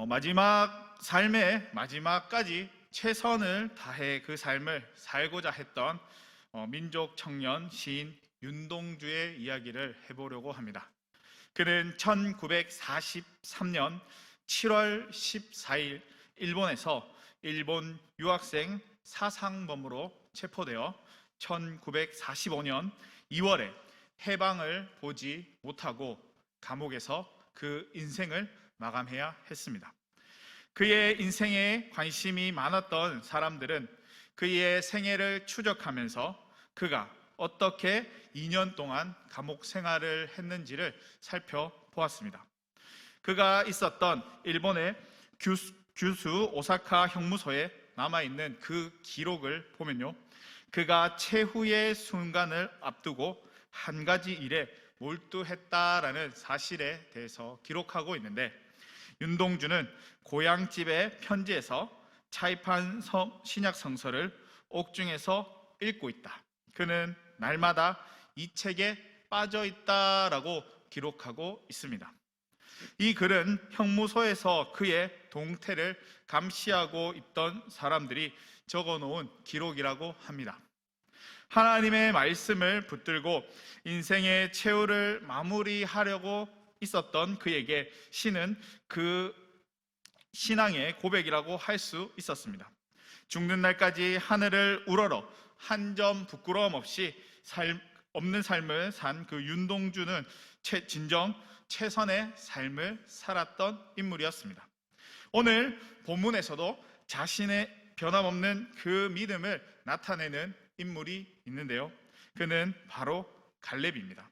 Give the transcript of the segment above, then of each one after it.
마지막 삶의 마지막까지 최선을 다해 그 삶을 살고자 했던 민족 청년 시인 윤동주의 이야기를 해보려고 합니다. 그는 1943년 7월 14일 일본에서 일본 유학생 사상범으로 체포되어 1945년 2월에 해방을 보지 못하고 감옥에서 그 인생을 마감해야 했습니다. 그의 인생에 관심이 많았던 사람들은 그의 생애를 추적하면서 그가 어떻게 2년 동안 감옥 생활을 했는지를 살펴보았습니다. 그가 있었던 일본의 규슈 오사카 형무소에 남아있는 그 기록을 보면요, 그가 최후의 순간을 앞두고 한 가지 일에 몰두했다라는 사실에 대해서 기록하고 있는데, 윤동주는 고향집의 편지에서 차입한 신약 성서를 옥중에서 읽고 있다. 그는 날마다 이 책에 빠져 있다라고 기록하고 있습니다. 이 글은 형무소에서 그의 동태를 감시하고 있던 사람들이 적어놓은 기록이라고 합니다. 하나님의 말씀을 붙들고 인생의 최후를 마무리하려고 있었던 그에게 시는 그 신앙의 고백이라고 할 수 있었습니다. 죽는 날까지 하늘을 우러러 한 점 부끄러움 없이 없는 삶을 산 그 윤동주는 진정 최선의 삶을 살았던 인물이었습니다. 오늘 본문에서도 자신의 변함없는 그 믿음을 나타내는 인물이 있는데요, 그는 바로 갈렙입니다.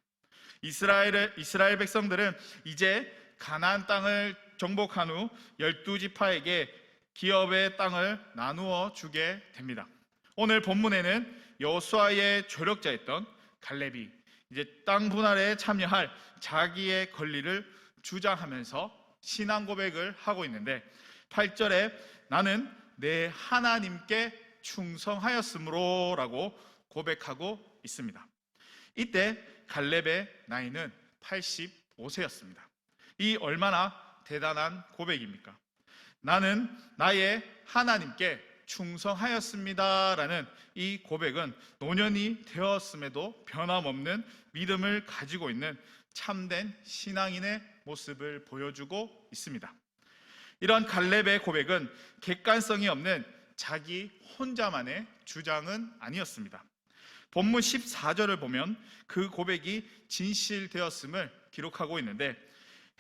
이스라엘 백성들은 이제 가나안 땅을 정복한 후 12지파에게 기업의 땅을 나누어 주게 됩니다. 오늘 본문에는 여호수아의 조력자였던 갈렙이 이제 땅 분할에 참여할 자기의 권리를 주장하면서 신앙 고백을 하고 있는데, 8절에 나는 내 하나님께 충성하였으므로 라고 고백하고 있습니다. 이때 갈렙의 나이는 85세였습니다. 이 얼마나 대단한 고백입니까? 나는 나의 하나님께 충성하였습니다 라는 이 고백은 노년이 되었음에도 변함없는 믿음을 가지고 있는 참된 신앙인의 모습을 보여주고 있습니다. 이런 갈렙의 고백은 객관성이 없는 자기 혼자만의 주장은 아니었습니다. 본문 14절을 보면 그 고백이 진실되었음을 기록하고 있는데,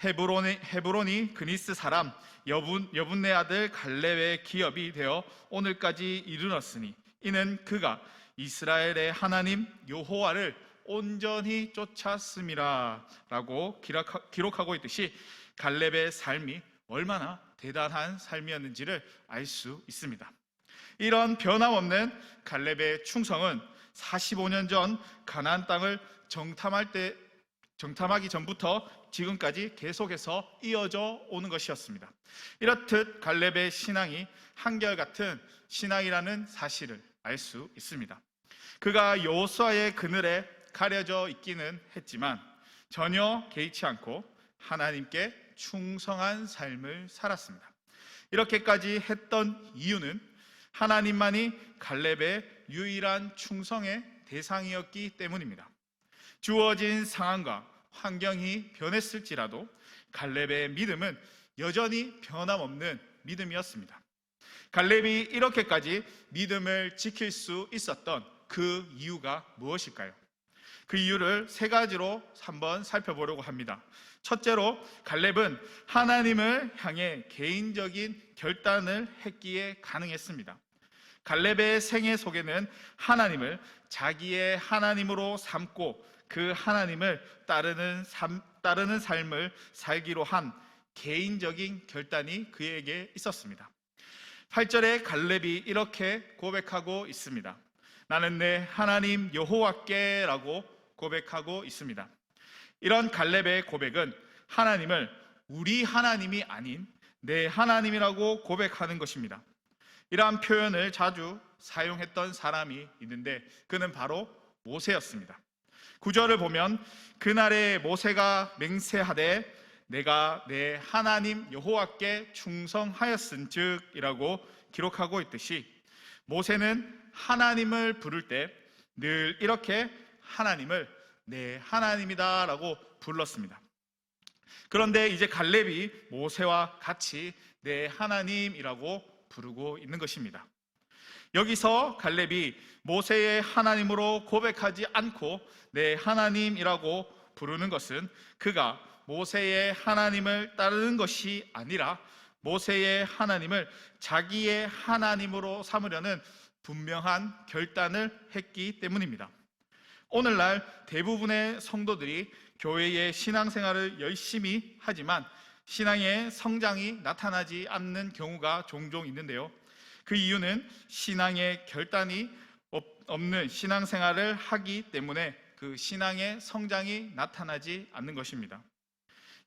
헤브론이 그니스 사람 여분네 아들 갈렙의 기업이 되어 오늘까지 이르렀으니 이는 그가 이스라엘의 하나님 여호와를 온전히 쫓았음이라 라고 기록하고 있듯이 갈렙의 삶이 얼마나 대단한 삶이었는지를 알 수 있습니다. 이런 변함없는 갈렙의 충성은 45년 전 가나안 땅을 정탐하기 전부터 지금까지 계속해서 이어져 오는 것이었습니다. 이렇듯 갈렙의 신앙이 한결같은 신앙이라는 사실을 알 수 있습니다. 그가 여호수아의 그늘에 가려져 있기는 했지만 전혀 개의치 않고 하나님께 충성한 삶을 살았습니다. 이렇게까지 했던 이유는 하나님만이 갈렙의 유일한 충성의 대상이었기 때문입니다. 주어진 상황과 환경이 변했을지라도 갈렙의 믿음은 여전히 변함없는 믿음이었습니다. 갈렙이 이렇게까지 믿음을 지킬 수 있었던 그 이유가 무엇일까요? 그 이유를 세 가지로 한번 살펴보려고 합니다. 첫째로, 갈렙은 하나님을 향해 개인적인 결단을 했기에 가능했습니다. 갈렙의 생애 속에는 하나님을 자기의 하나님으로 삼고 그 하나님을 따르는 삶을 살기로 한 개인적인 결단이 그에게 있었습니다. 8절에 갈렙이 이렇게 고백하고 있습니다. 나는 내 하나님 여호와께 라고 고백하고 있습니다. 이런 갈렙의 고백은 하나님을 우리 하나님이 아닌 내 하나님이라고 고백하는 것입니다. 이러한 표현을 자주 사용했던 사람이 있는데 그는 바로 모세였습니다. 9절을 보면 그날에 모세가 맹세하되 내가 내 하나님 여호와께 충성하였은즉이라고 기록하고 있듯이 모세는 하나님을 부를 때 늘 이렇게 하나님을 내 하나님이다라고 불렀습니다. 그런데 이제 갈렙이 모세와 같이 내 하나님이라고 부르고 있는 것입니다. 여기서 갈렙이 모세의 하나님으로 고백하지 않고 내 하나님이라고 부르는 것은 그가 모세의 하나님을 따르는 것이 아니라 모세의 하나님을 자기의 하나님으로 삼으려는 분명한 결단을 했기 때문입니다. 오늘날 대부분의 성도들이 교회의 신앙생활을 열심히 하지만 신앙의 성장이 나타나지 않는 경우가 종종 있는데요. 그 이유는 신앙의 결단이 없는 신앙생활을 하기 때문에 그 신앙의 성장이 나타나지 않는 것입니다.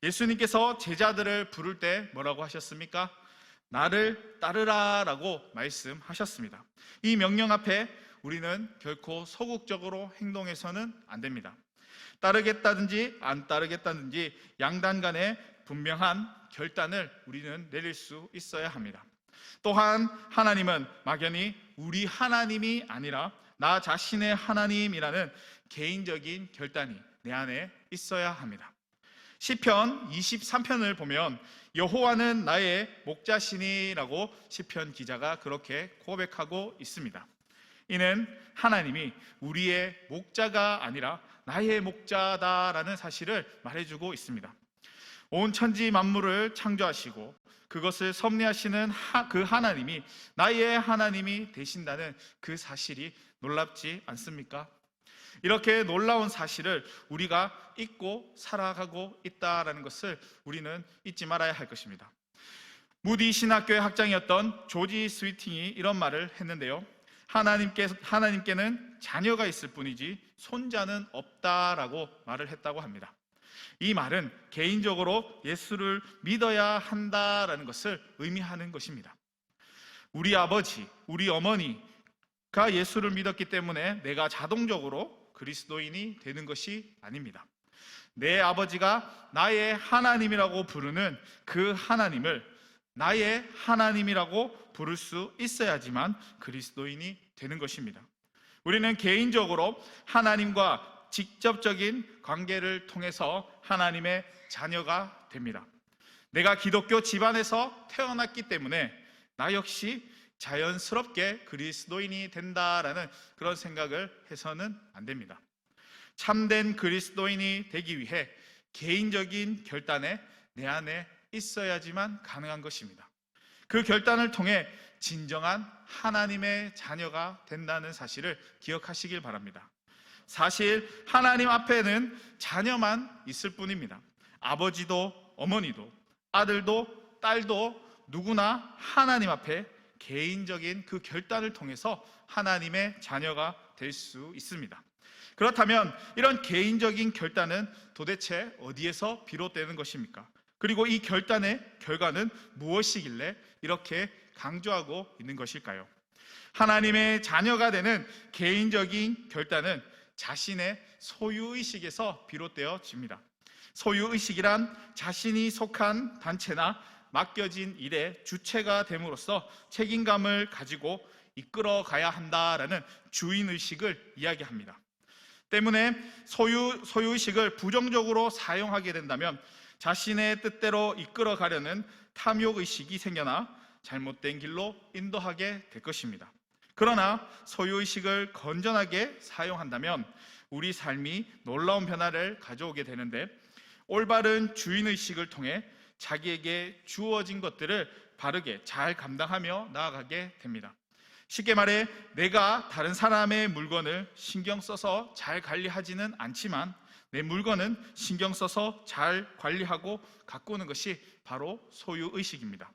예수님께서 제자들을 부를 때 뭐라고 하셨습니까? 나를 따르라 라고 말씀하셨습니다. 이 명령 앞에 우리는 결코 소극적으로 행동해서는 안 됩니다. 따르겠다든지 안 따르겠다든지 양단 간에 분명한 결단을 우리는 내릴 수 있어야 합니다. 또한 하나님은 막연히 우리 하나님이 아니라 나 자신의 하나님이라는 개인적인 결단이 내 안에 있어야 합니다. 시편 23편을 보면 여호와는 나의 목자시니라고 시편 기자가 그렇게 고백하고 있습니다. 이는 하나님이 우리의 목자가 아니라 나의 목자다라는 사실을 말해주고 있습니다. 온 천지 만물을 창조하시고 그것을 섭리하시는 그 하나님이 나의 하나님이 되신다는 그 사실이 놀랍지 않습니까? 이렇게 놀라운 사실을 우리가 잊고 살아가고 있다는 것을 우리는 잊지 말아야 할 것입니다. 무디 신학교의 학장이었던 조지 스위팅이 이런 말을 했는데요. 하나님께는 자녀가 있을 뿐이지 손자는 없다라고 말을 했다고 합니다. 이 말은 개인적으로 예수를 믿어야 한다라는 것을 의미하는 것입니다. 우리 아버지, 우리 어머니가 예수를 믿었기 때문에 내가 자동적으로 그리스도인이 되는 것이 아닙니다. 내 아버지가 나의 하나님이라고 부르는 그 하나님을 나의 하나님이라고 부를 수 있어야지만 그리스도인이 되는 것입니다. 우리는 개인적으로 하나님과 직접적인 관계를 통해서 하나님의 자녀가 됩니다. 내가 기독교 집안에서 태어났기 때문에 나 역시 자연스럽게 그리스도인이 된다라는 그런 생각을 해서는 안 됩니다. 참된 그리스도인이 되기 위해 개인적인 결단에 내 안에 있어야지만 가능한 것입니다. 그 결단을 통해 진정한 하나님의 자녀가 된다는 사실을 기억하시길 바랍니다. 사실 하나님 앞에는 자녀만 있을 뿐입니다. 아버지도 어머니도 아들도 딸도 누구나 하나님 앞에 개인적인 그 결단을 통해서 하나님의 자녀가 될 수 있습니다. 그렇다면 이런 개인적인 결단은 도대체 어디에서 비롯되는 것입니까? 그리고 이 결단의 결과는 무엇이길래 이렇게 강조하고 있는 것일까요? 하나님의 자녀가 되는 개인적인 결단은 자신의 소유의식에서 비롯되어집니다. 소유의식이란 자신이 속한 단체나 맡겨진 일의 주체가 됨으로써 책임감을 가지고 이끌어 가야 한다라는 주인의식을 이야기합니다. 때문에 소유의식을 부정적으로 사용하게 된다면 자신의 뜻대로 이끌어 가려는 탐욕의식이 생겨나 잘못된 길로 인도하게 될 것입니다. 그러나 소유의식을 건전하게 사용한다면 우리 삶이 놀라운 변화를 가져오게 되는데 올바른 주인의식을 통해 자기에게 주어진 것들을 바르게 잘 감당하며 나아가게 됩니다. 쉽게 말해 내가 다른 사람의 물건을 신경 써서 잘 관리하지는 않지만 내 물건은 신경 써서 잘 관리하고 가꾸는 것이 바로 소유의식입니다.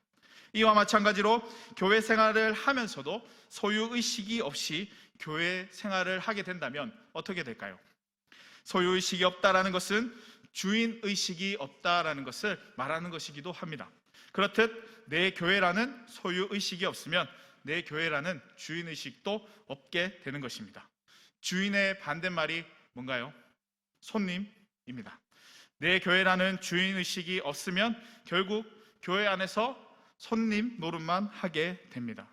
이와 마찬가지로 교회 생활을 하면서도 소유의식이 없이 교회 생활을 하게 된다면 어떻게 될까요? 소유의식이 없다라는 것은 주인의식이 없다라는 것을 말하는 것이기도 합니다. 그렇듯 내 교회라는 소유의식이 없으면 내 교회라는 주인의식도 없게 되는 것입니다. 주인의 반대말이 뭔가요? 손님입니다. 내 교회라는 주인의식이 없으면 결국 교회 안에서 손님 노릇만 하게 됩니다.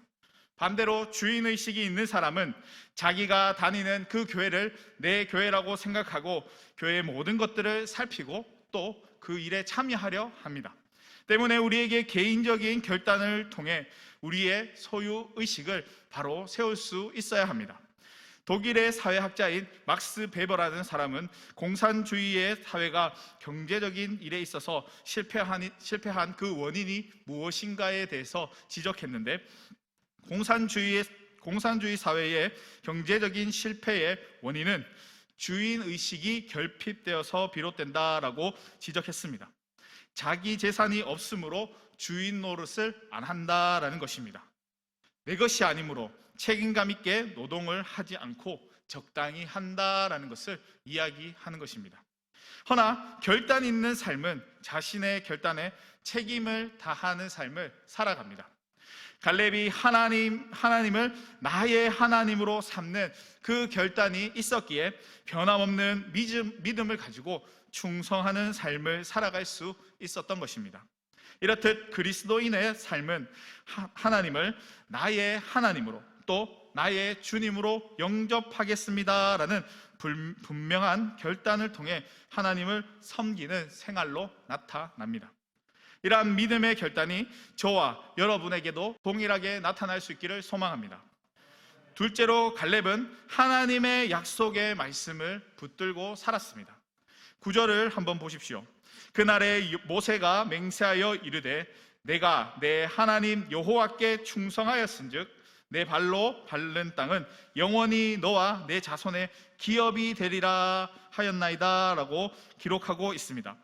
반대로 주인의식이 있는 사람은 자기가 다니는 그 교회를 내 교회라고 생각하고 교회의 모든 것들을 살피고 또 그 일에 참여하려 합니다. 때문에 우리에게 개인적인 결단을 통해 우리의 소유의식을 바로 세울 수 있어야 합니다. 독일의 사회학자인 막스 베버라는 사람은 공산주의의 사회가 경제적인 일에 있어서 실패한 그 원인이 무엇인가에 대해서 지적했는데, 공산주의 사회의 경제적인 실패의 원인은 주인의식이 결핍되어서 비롯된다라고 지적했습니다. 자기 재산이 없으므로 주인 노릇을 안 한다라는 것입니다. 내 것이 아니므로 책임감 있게 노동을 하지 않고 적당히 한다라는 것을 이야기하는 것입니다. 허나 결단 있는 삶은 자신의 결단에 책임을 다하는 삶을 살아갑니다. 갈렙이 하나님을 나의 하나님으로 삼는 그 결단이 있었기에 변함없는 믿음을 가지고 충성하는 삶을 살아갈 수 있었던 것입니다. 이렇듯 그리스도인의 삶은 하나님을 나의 하나님으로 또 나의 주님으로 영접하겠습니다라는 분명한 결단을 통해 하나님을 섬기는 생활로 나타납니다. 이러한 믿음의 결단이 저와 여러분에게도 동일하게 나타날 수 있기를 소망합니다. 둘째로 갈렙은 하나님의 약속의 말씀을 붙들고 살았습니다. 9절을 한번 보십시오. 그날에 모세가 맹세하여 이르되 내가 내 하나님 여호와께 충성하였은즉 내 발로 밟는 땅은 영원히 너와 내 자손의 기업이 되리라 하였나이다 라고 기록하고 있습니다.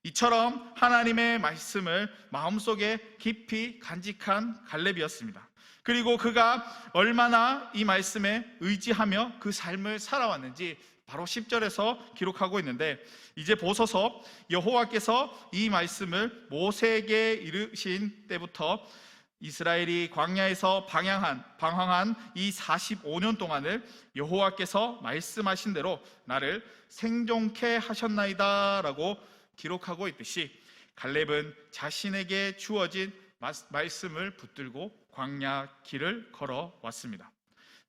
이처럼 하나님의 말씀을 마음속에 깊이 간직한 갈렙이었습니다. 그리고 그가 얼마나 이 말씀에 의지하며 그 삶을 살아왔는지 바로 10절에서 기록하고 있는데, 이제 보소서 여호와께서 이 말씀을 모세에게 이르신 때부터 이스라엘이 광야에서 방황한 이 45년 동안을 여호와께서 말씀하신 대로 나를 생존케 하셨나이다 라고 기록하고 있듯이 갈렙은 자신에게 주어진 말씀을 붙들고 광야 길을 걸어왔습니다.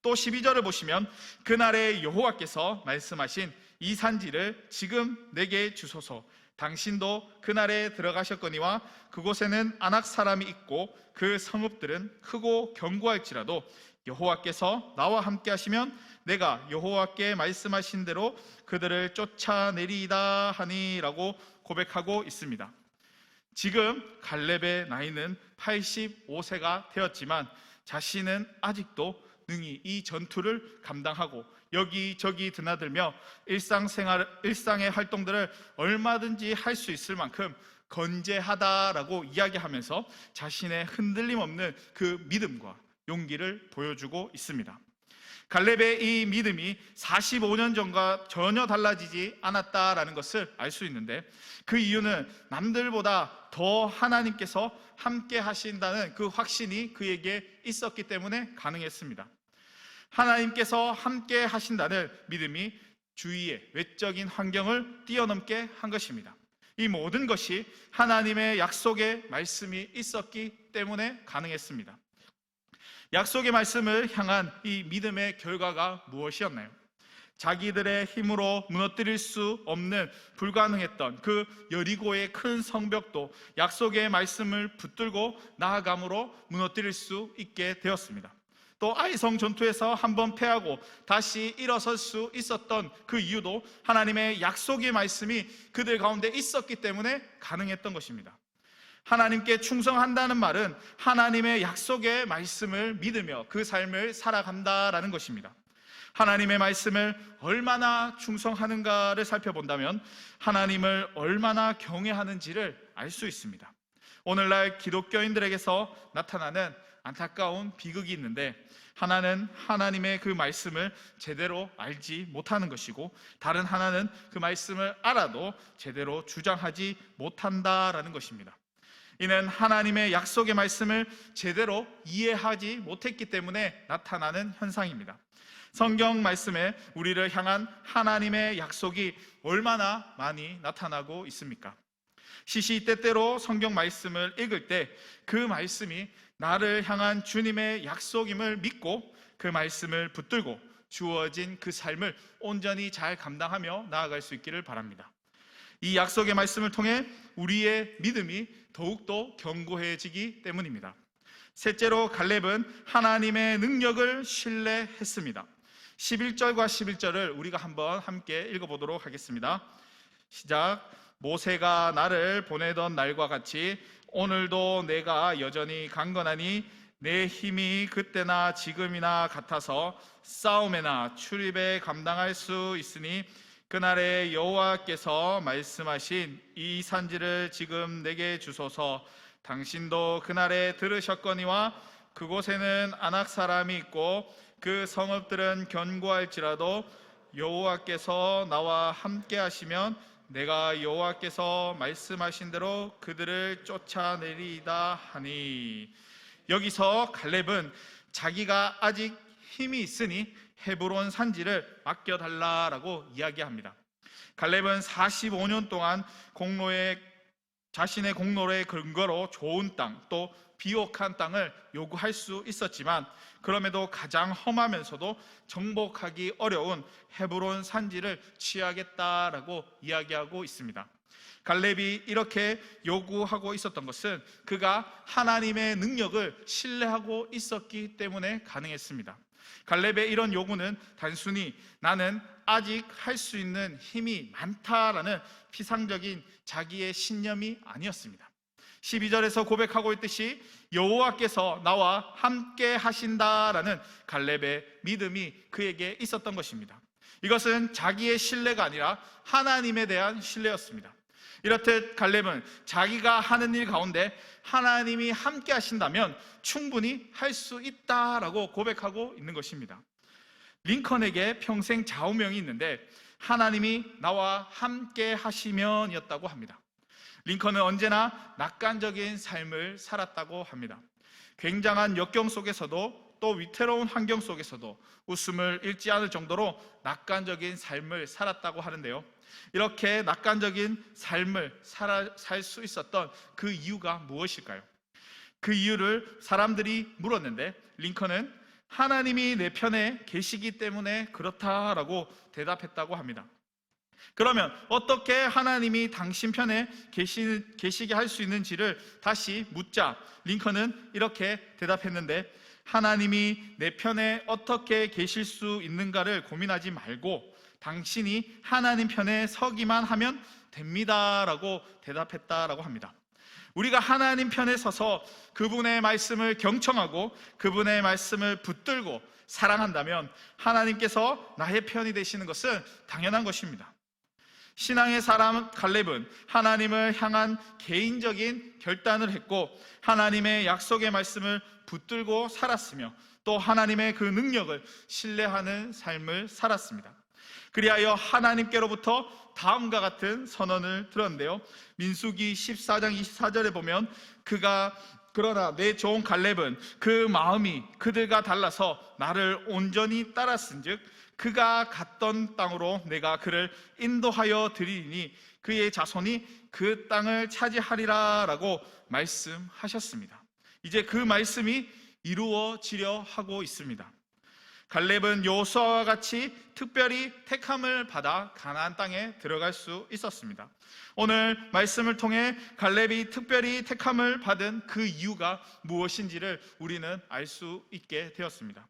또 12절을 보시면 그날에 여호와께서 말씀하신 이 산지를 지금 내게 주소서. 당신도 그날에 들어가셨거니와 그곳에는 아낙 사람이 있고 그 성읍들은 크고 견고할지라도 여호와께서 나와 함께 하시면 내가 여호와께 말씀하신 대로 그들을 쫓아내리이다 하니라고 고백하고 있습니다. 지금 갈렙의 나이는 85세가 되었지만 자신은 아직도 능히 이 전투를 감당하고 여기저기 드나들며 일상의 활동들을 얼마든지 할 수 있을 만큼 건재하다라고 이야기하면서 자신의 흔들림 없는 그 믿음과 용기를 보여주고 있습니다. 갈렙의 이 믿음이 45년 전과 전혀 달라지지 않았다라는 것을 알 수 있는데, 그 이유는 남들보다 더 하나님께서 함께 하신다는 그 확신이 그에게 있었기 때문에 가능했습니다. 하나님께서 함께 하신다는 믿음이 주위의 외적인 환경을 뛰어넘게 한 것입니다. 이 모든 것이 하나님의 약속의 말씀이 있었기 때문에 가능했습니다. 약속의 말씀을 향한 이 믿음의 결과가 무엇이었나요? 자기들의 힘으로 무너뜨릴 수 없는 불가능했던 그 여리고의 큰 성벽도 약속의 말씀을 붙들고 나아감으로 무너뜨릴 수 있게 되었습니다. 또 아이성 전투에서 한번 패하고 다시 일어설 수 있었던 그 이유도 하나님의 약속의 말씀이 그들 가운데 있었기 때문에 가능했던 것입니다. 하나님께 충성한다는 말은 하나님의 약속의 말씀을 믿으며 그 삶을 살아간다라는 것입니다. 하나님의 말씀을 얼마나 충성하는가를 살펴본다면 하나님을 얼마나 경외하는지를 알 수 있습니다. 오늘날 기독교인들에게서 나타나는 안타까운 비극이 있는데, 하나는 하나님의 그 말씀을 제대로 알지 못하는 것이고 다른 하나는 그 말씀을 알아도 제대로 주장하지 못한다라는 것입니다. 이는 하나님의 약속의 말씀을 제대로 이해하지 못했기 때문에 나타나는 현상입니다. 성경 말씀에 우리를 향한 하나님의 약속이 얼마나 많이 나타나고 있습니까? 시시때때로 성경 말씀을 읽을 때 그 말씀이 나를 향한 주님의 약속임을 믿고 그 말씀을 붙들고 주어진 그 삶을 온전히 잘 감당하며 나아갈 수 있기를 바랍니다. 이 약속의 말씀을 통해 우리의 믿음이 더욱더 견고해지기 때문입니다. 셋째로 갈렙은 하나님의 능력을 신뢰했습니다. 11절과 11절을 우리가 한번 함께 읽어보도록 하겠습니다. 시작. 모세가 나를 보내던 날과 같이 오늘도 내가 여전히 강건하니 내 힘이 그때나 지금이나 같아서 싸움에나 출입에 감당할 수 있으니 그날에 여호와께서 말씀하신 이 산지를 지금 내게 주소서. 당신도 그날에 들으셨거니와 그곳에는 아낙 사람이 있고 그 성읍들은 견고할지라도 여호와께서 나와 함께 하시면 내가 여호와께서 말씀하신 대로 그들을 쫓아내리이다 하니. 여기서 갈렙은 자기가 아직 힘이 있으니 헤브론 산지를 맡겨달라라고 이야기합니다. 갈렙은 45년 동안 자신의 공로의 근거로 좋은 땅, 또 비옥한 땅을 요구할 수 있었지만 그럼에도 가장 험하면서도 정복하기 어려운 헤브론 산지를 취하겠다라고 이야기하고 있습니다. 갈렙이 이렇게 요구하고 있었던 것은 그가 하나님의 능력을 신뢰하고 있었기 때문에 가능했습니다. 갈렙의 이런 요구는 단순히 나는 아직 할 수 있는 힘이 많다라는 피상적인 자기의 신념이 아니었습니다. 12절에서 고백하고 있듯이 여호와께서 나와 함께 하신다라는 갈렙의 믿음이 그에게 있었던 것입니다. 이것은 자기의 신뢰가 아니라 하나님에 대한 신뢰였습니다. 이렇듯 갈렙은 자기가 하는 일 가운데 하나님이 함께 하신다면 충분히 할 수 있다라고 고백하고 있는 것입니다. 링컨에게 평생 좌우명이 있는데 하나님이 나와 함께 하시면 이었다고 합니다. 링컨은 언제나 낙관적인 삶을 살았다고 합니다. 굉장한 역경 속에서도 또 위태로운 환경 속에서도 웃음을 잃지 않을 정도로 낙관적인 삶을 살았다고 하는데요, 이렇게 낙관적인 삶을 살 수 있었던 그 이유가 무엇일까요? 그 이유를 사람들이 물었는데 링컨은 하나님이 내 편에 계시기 때문에 그렇다라고 대답했다고 합니다. 그러면 어떻게 하나님이 당신 편에 계시게 할 수 있는지를 다시 묻자 링컨은 이렇게 대답했는데, 하나님이 내 편에 어떻게 계실 수 있는가를 고민하지 말고 당신이 하나님 편에 서기만 하면 됩니다라고 대답했다라고 합니다. 우리가 하나님 편에 서서 그분의 말씀을 경청하고 그분의 말씀을 붙들고 사랑한다면 하나님께서 나의 편이 되시는 것은 당연한 것입니다. 신앙의 사람 갈렙은 하나님을 향한 개인적인 결단을 했고 하나님의 약속의 말씀을 붙들고 살았으며 또 하나님의 그 능력을 신뢰하는 삶을 살았습니다. 그리하여 하나님께로부터 다음과 같은 선언을 들었는데요, 민수기 14장 24절에 보면 그러나 내 종 갈렙은 그 마음이 그들과 달라서 나를 온전히 따랐은즉 그가 갔던 땅으로 내가 그를 인도하여 드리니 그의 자손이 그 땅을 차지하리라 라고 말씀하셨습니다. 이제 그 말씀이 이루어지려 하고 있습니다. 갈렙은 여호수아와 같이 특별히 택함을 받아 가나안 땅에 들어갈 수 있었습니다. 오늘 말씀을 통해 갈렙이 특별히 택함을 받은 그 이유가 무엇인지를 우리는 알 수 있게 되었습니다.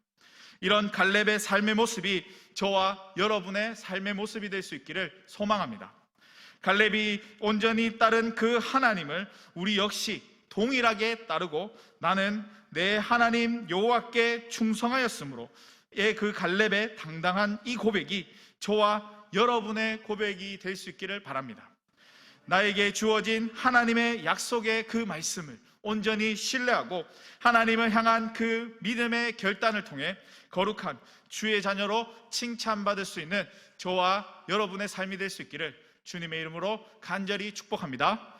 이런 갈렙의 삶의 모습이 저와 여러분의 삶의 모습이 될 수 있기를 소망합니다. 갈렙이 온전히 따른 그 하나님을 우리 역시 동일하게 따르고 나는 내 하나님 여호와께 충성하였으므로 그 갈렙의 당당한 이 고백이 저와 여러분의 고백이 될 수 있기를 바랍니다. 나에게 주어진 하나님의 약속의 그 말씀을 온전히 신뢰하고 하나님을 향한 그 믿음의 결단을 통해 거룩한 주의 자녀로 칭찬받을 수 있는 저와 여러분의 삶이 될 수 있기를 주님의 이름으로 간절히 축복합니다.